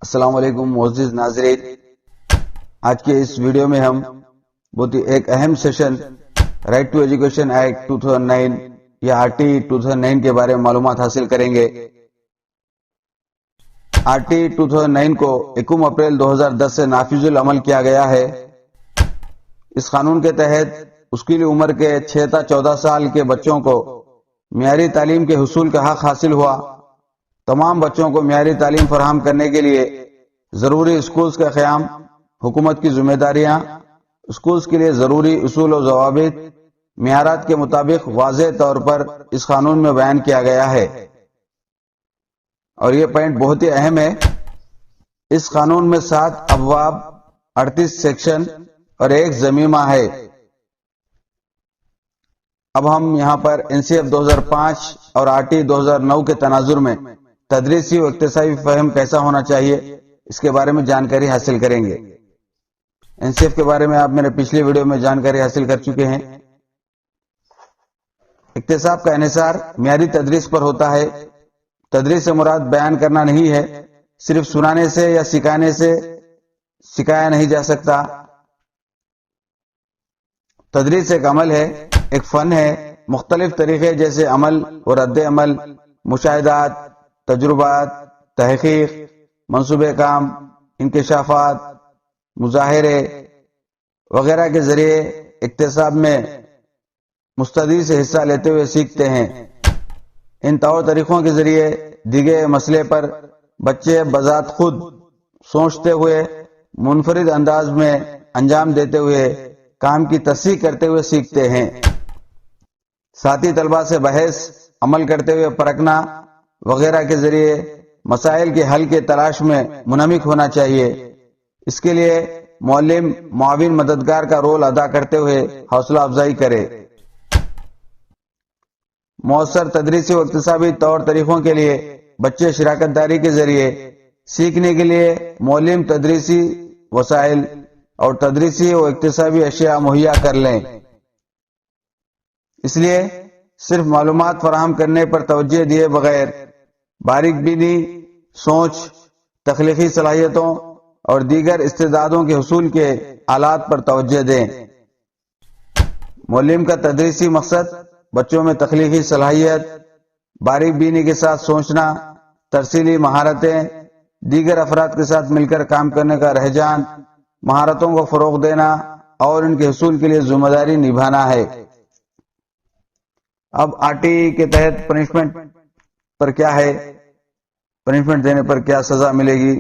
السلام علیکم معزز ناظرین، آج کے اس ویڈیو میں ہم بہت ہی ایک اہم session right to education act 2009 یا آر ٹی 2009 کے بارے میں معلومات حاصل کریں گے۔ آر ٹی 2009 کو 1 اپریل 2010 سے نافذ العمل کیا گیا ہے۔ اس قانون کے تحت اسکولی عمر کے 6 تا 14 سال کے بچوں کو معیاری تعلیم کے حصول کا حق حاصل ہوا۔ تمام بچوں کو معیاری تعلیم فراہم کرنے کے لیے ضروری اسکولز کا قیام حکومت کی ذمہ داریاں، اسکولز کے لیے ضروری اصول و ضوابط معیارات کے مطابق واضح طور پر اس قانون میں بیان کیا گیا ہے، اور یہ پوائنٹ بہت ہی اہم ہے۔ اس قانون میں 7 ابواب، 38 سیکشن اور 1 ضمیمہ ہے۔ اب ہم یہاں پر NCF 2005 اور آر ٹی 2009 کے تناظر میں تدریسی و اقتصادی فہم کیسا ہونا چاہیے اس کے بارے میں جانکاری حاصل کریں گے۔ NCF کے بارے میں آپ میرے پچھلے ویڈیو میں جانکاری حاصل کر چکے ہیں۔ اقتصاد کا انحصار معیاری تدریس پر ہوتا ہے۔ تدریس سے مراد بیان کرنا نہیں ہے، صرف سنانے سے یا سکھانے سے سکھایا نہیں جا سکتا۔ تدریس ایک عمل ہے، ایک فن ہے۔ مختلف طریقے جیسے عمل و رد عمل، مشاہدات، تجربات، تحقیق، منصوبہ کام، انکشافات، مظاہرے وغیرہ کے ذریعے اکتساب میں مستعدی سے حصہ لیتے ہوئے سیکھتے ہیں۔ ان طور طریقوں کے ذریعے دیگر مسئلے پر بچے بذات خود سوچتے ہوئے منفرد انداز میں انجام دیتے ہوئے کام کی تصحیح کرتے ہوئے سیکھتے ہیں۔ ساتھی طلباء سے بحث، عمل کرتے ہوئے پرکھنا وغیرہ کے ذریعے مسائل کے حل کی تلاش میں منہمک ہونا چاہیے۔ اس کے لیے معلم معاون مددگار کا رول ادا کرتے ہوئے حوصلہ افزائی کرے۔ مؤثر تدریسی و اقتصابی طور طریقوں کے لیے بچے شراکت داری کے ذریعے سیکھنے کے لیے معلم تدریسی وسائل اور تدریسی و اقتصابی اشیاء مہیا کر لیں۔ اس لیے صرف معلومات فراہم کرنے پر توجہ دیے بغیر باریک بینی، سوچ، تخلیقی صلاحیتوں اور دیگر استعدادوں کے حصول کے آلات پر توجہ دیں۔ معلم کا تدریسی مقصد بچوں میں تخلیقی صلاحیت، باریک بینی کے ساتھ سوچنا، ترسیلی مہارتیں، دیگر افراد کے ساتھ مل کر کام کرنے کا رجحان، مہارتوں کو فروغ دینا اور ان کے حصول کے لیے ذمہ داری نبھانا ہے۔ اب آر ٹی کے تحت پنشمنٹ پر کیا ہے، پنشمنٹ دینے پر کیا سزا ملے گی،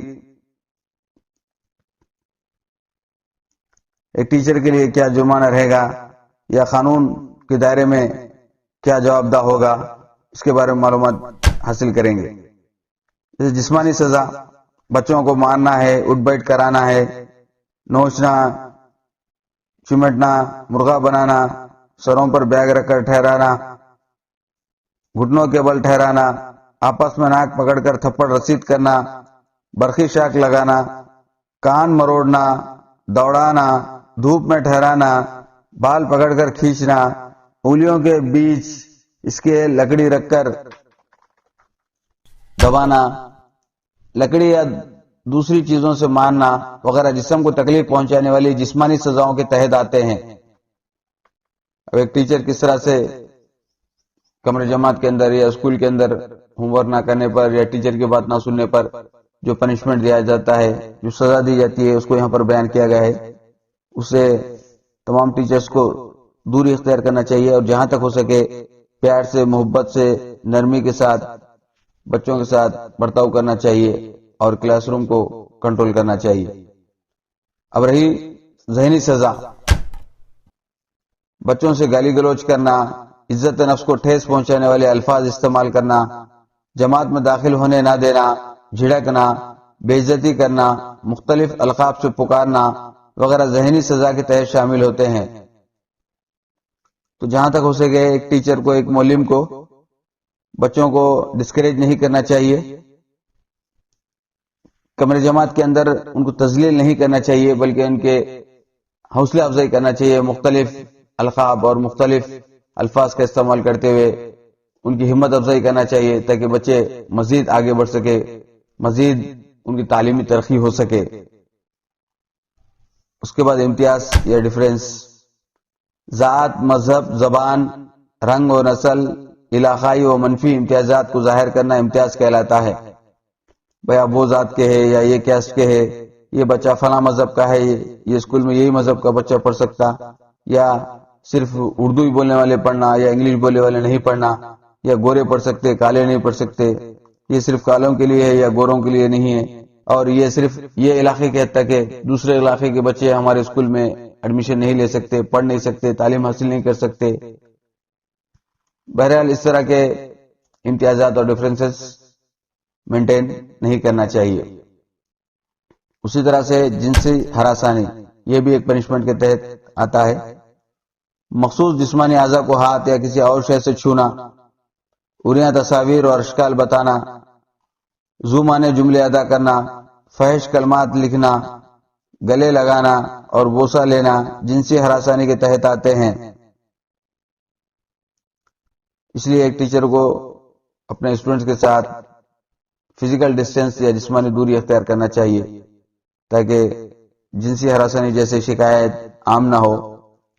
ایک ٹیچر کے لیے کیا جرمانہ رہے گا، یا قانون کے دائرے میں کیا جواب دہ ہوگا، اس کے بارے میں معلومات حاصل کریں گے۔ جیسے جسمانی سزا، بچوں کو مارنا ہے، اٹھ بیٹھ کرانا ہے، نوچنا، چمٹنا، مرغا بنانا، سروں پر بیگ رکھ کر ٹھہرانا، گھٹنوں کے بل ٹھہرانا، آپس میں ناک پکڑ کر تھپڑ رسید کرنا، برقی شاک لگانا، کان مروڑنا، دوڑانا، دھوپ میں ٹھہرانا، بال پکڑ کر کھینچنا، انگلیوں کے بیچ اس کے لکڑی رکھ کر دبانا، لکڑی یا دوسری چیزوں سے مارنا وغیرہ جسم کو تکلیف پہنچانے والی جسمانی سزاؤں کے تحت آتے ہیں۔ اب ایک ٹیچر کس طرح سے کمرے جماعت کے اندر یا اسکول کے اندر ہوم ورک نہ کرنے پر یا ٹیچر کی بات نہ سننے پر جو پنشمنٹ دیا جاتا ہے، جو سزا دی جاتی ہے، اس کو یہاں پر بیان کیا گیا ہے۔ اسے تمام ٹیچرز کو دوری اختیار کرنا چاہیے، اور جہاں تک ہو سکے پیار سے، محبت سے، نرمی کے ساتھ بچوں کے ساتھ برتاؤ کرنا چاہیے، اور کلاس روم کو کنٹرول کرنا چاہیے۔ اب رہی ذہنی سزا، بچوں سے گالی گلوچ کرنا، عزت نفس کو ٹھیس پہنچانے والے الفاظ استعمال کرنا، جماعت میں داخل ہونے نہ دینا، جھڑکنا، بے عزتی کرنا، مختلف القاب سے پکارنا وغیرہ ذہنی سزا کے تحت شامل ہوتے ہیں۔ تو جہاں تک ہو سکے ایک ٹیچر کو، ایک معلم کو بچوں کو ڈسکریج نہیں کرنا چاہیے، کمرے جماعت کے اندر ان کو تذلیل نہیں کرنا چاہیے، بلکہ ان کے حوصلہ افزائی کرنا چاہیے، مختلف القاب اور مختلف الفاظ کا استعمال کرتے ہوئے ان کی ہمت افزائی کرنا چاہیے، تاکہ بچے مزید آگے بڑھ سکے، مزید ان کی تعلیمی ترقی ہو سکے۔ اس کے بعد امتیاز یا ڈفرینس، ذات، مذہب، زبان، رنگ و نسل، علاقائی و منفی امتیازات کو ظاہر کرنا امتیاز کہلاتا ہے۔ بھئی اب وہ ذات کے ہے یا یہ کیسٹ کے ہے، یہ بچہ فلاں مذہب کا ہے، یہ اسکول میں یہی مذہب کا بچہ پڑھ سکتا، یا صرف اردو ہی بولنے والے پڑھنا یا انگلش بولنے والے نہیں پڑھنا، یا گورے پڑھ سکتے کالے نہیں پڑھ سکتے، یہ صرف کالوں کے لیے ہے یا گوروں کے لیے نہیں ہے، اور یہ صرف یہ علاقے کے حد تک ہے، دوسرے علاقے کے بچے ہمارے اسکول میں ایڈمیشن نہیں لے سکتے، پڑھ نہیں سکتے، تعلیم حاصل نہیں کر سکتے۔ بہرحال اس طرح کے امتیازات اور ڈفرینسز مینٹین نہیں کرنا چاہیے۔ اسی طرح سے جنسی ہراسانی، یہ بھی ایک پنشمنٹ کے تحت آتا ہے۔ مخصوص جسمانی اعضاء کو ہاتھ یا کسی اور شے سے چھونا، اریاں تصاویر اور اشکال بتانا، زومانے جملے ادا کرنا، فحش کلمات لکھنا، گلے لگانا اور بوسہ لینا جنسی ہراسانی کے تحت آتے ہیں۔ اس لیے ایک ٹیچر کو اپنے اسٹوڈنٹس کے ساتھ فزیکل ڈسٹینس یا جسمانی دوری اختیار کرنا چاہیے تاکہ جنسی ہراسانی جیسے شکایت عام نہ ہو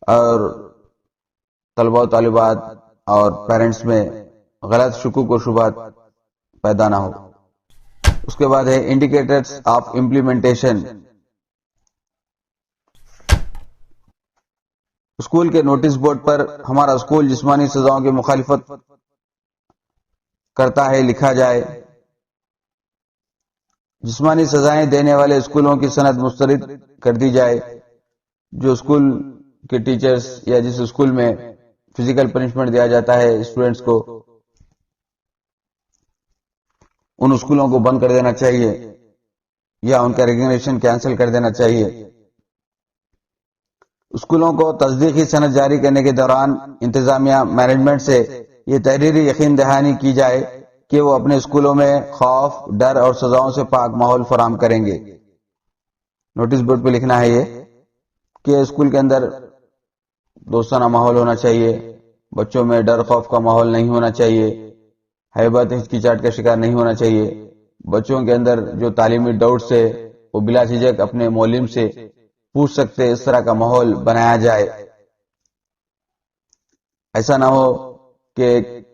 اور طلباء و طالبات اور پیرنٹس میں غلط شکوک و شبہات پیدا نہ ہو۔ اس کے بعد ہے انڈیکیٹرز آف امپلیمنٹیشن۔ اسکول کے نوٹس بورڈ پر ہمارا اسکول جسمانی سزاؤں کی مخالفت کرتا ہے لکھا جائے۔ جسمانی سزائیں دینے والے اسکولوں کی سند مسترد کر دی جائے۔ جو اسکول کے ٹیچرز یا جس اسکول میں فزیکل پنشمنٹ دیا جاتا ہے اسٹوڈنٹس کو، ان اسکولوں کو بند کر دینا چاہیے یا ان کا ریکگنیشن کینسل کر دینا چاہیے۔ اسکولوں کو تصدیقی سند جاری کرنے کے دوران انتظامیہ مینجمنٹ سے یہ تحریری یقین دہانی کی جائے کہ وہ اپنے اسکولوں میں خوف، ڈر اور سزاؤں سے پاک ماحول فراہم کریں گے۔ نوٹس بورڈ پہ لکھنا ہے یہ کہ اسکول کے اندر دوستانہ ماحول ہونا چاہیے، بچوں میں ڈر خوف کا ماحول نہیں ہونا چاہیے، ہیبت ہچکچاہٹ کا شکار نہیں ہونا چاہیے، بچوں کے اندر جو تعلیمی ڈاؤٹس ہے وہ بلا جھجک اپنے معلم سے پوچھ سکتے، اس طرح کا ماحول بنایا جائے۔ ایسا نہ ہو کہ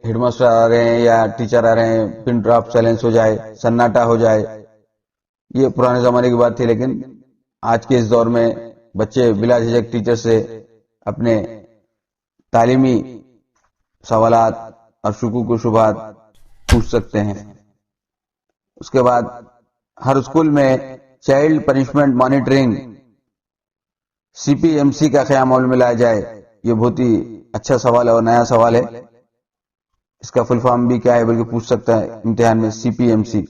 ہیڈ ماسٹر آ رہے ہیں یا ٹیچر آ رہے ہیں، پن ڈراپ سائلنس ہو جائے، سناٹا ہو جائے۔ یہ پرانے زمانے کی بات تھی، لیکن آج کے اس دور میں بچے بلا جھجک ٹیچر سے اپنے تعلیمی سوالات اور شکوک و شبہات پوچھ سکتے ہیں۔ اس کے بعد ہر اسکول میں چائلڈ پنشمنٹ مانیٹرنگ CPMC کا قیام عمل میں لایا جائے۔ یہ بہت ہی اچھا سوال ہے اور نیا سوال ہے۔ اس کا فل فارم بھی کیا ہے بلکہ پوچھ سکتا ہے امتحان میں، CPMC،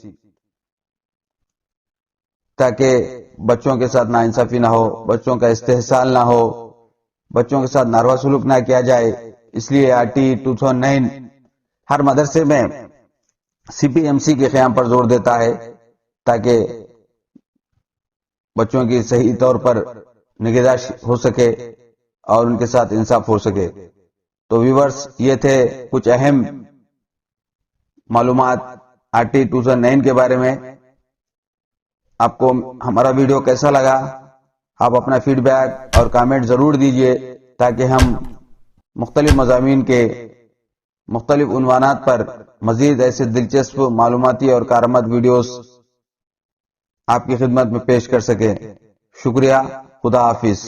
تاکہ بچوں کے ساتھ ناانصافی نہ ہو، بچوں کا استحصال نہ ہو، بچوں کے ساتھ ناروا سلوک نہ کیا جائے۔ اس لیے RT 2009 ہر مدرسے میں CPMC کے قیام پر زور دیتا ہے تاکہ بچوں کی صحیح طور پر نگہداشت ہو سکے اور ان کے ساتھ انصاف ہو سکے۔ تو ویورز، یہ تھے کچھ اہم معلومات RT 2009 کے بارے میں۔ آپ کو ہمارا ویڈیو کیسا لگا؟ آپ اپنا فیڈ بیک اور کامنٹ ضرور دیجئے تاکہ ہم مختلف مضامین کے مختلف عنوانات پر مزید ایسے دلچسپ معلوماتی اور کارآمد ویڈیوز آپ کی خدمت میں پیش کر سکیں۔ شکریہ، خدا حافظ۔